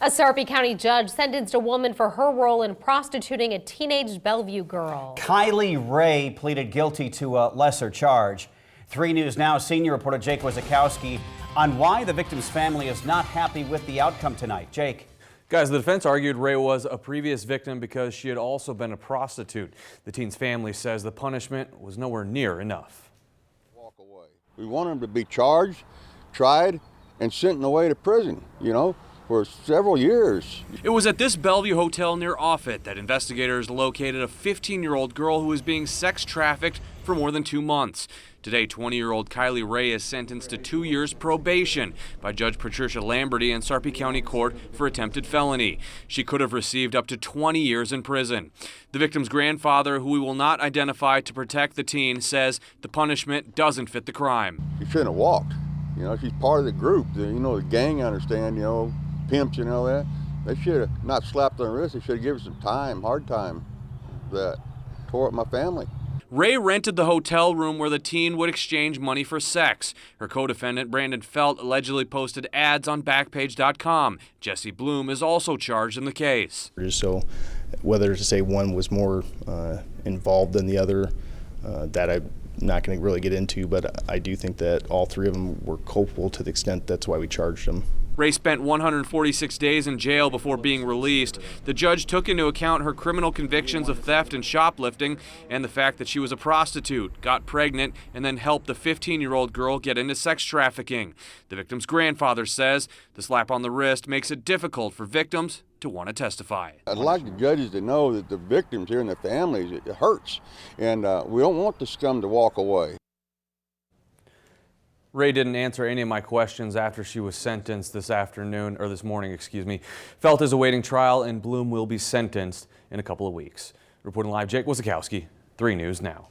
A Sarpy County judge sentenced a woman for her role in prostituting a teenage Bellevue girl. Kylie Ray pleaded guilty to a lesser charge. 3 News Now senior reporter Jake Wazakowski on why the victim's family is not happy with the outcome tonight. Jake. Guys, the defense argued Ray was a previous victim because she had also been a prostitute. The teen's family says the punishment was nowhere near enough. Walk away. We want him to be charged, tried, and sent away to prison, for several years. It was at this Bellevue hotel near Offutt that investigators located a 15-year-old girl who was being sex trafficked for more than 2 months. Today, 20-year-old Kylie Ray is sentenced to 2 years probation by Judge Patricia Lamberty in Sarpy County Court for attempted felony. She could have received up to 20 years in prison. The victim's grandfather, who we will not identify to protect the teen, says the punishment doesn't fit the crime. She shouldn't have walked. She's part of the group. The gang, I understand, pimps and all that. They should have not slapped on the wrist. They should have given her some time, hard time. That tore up my family. Ray rented the hotel room where the teen would exchange money for sex. Her co-defendant, Brandon Felt, allegedly posted ads on Backpage.com. Jesse Bloom is also charged in the case. So whether to say one was more involved than the other, that I'm not going to really get into, but I do think that all 3 of them were culpable to the extent that's why we charged them. Ray spent 146 days in jail before being released. The judge took into account her criminal convictions of theft and shoplifting and the fact that she was a prostitute, got pregnant, and then helped the 15-year-old girl get into sex trafficking. The victim's grandfather says the slap on the wrist makes it difficult for victims to want to testify. I'd like the judges to know that the victims here and their families, it hurts, and we don't want the scum to walk away. Ray didn't answer any of my questions after she was sentenced this morning. Felt is awaiting trial, and Bloom will be sentenced in a couple of weeks. Reporting live, Jake Wazakowski, 3 News Now.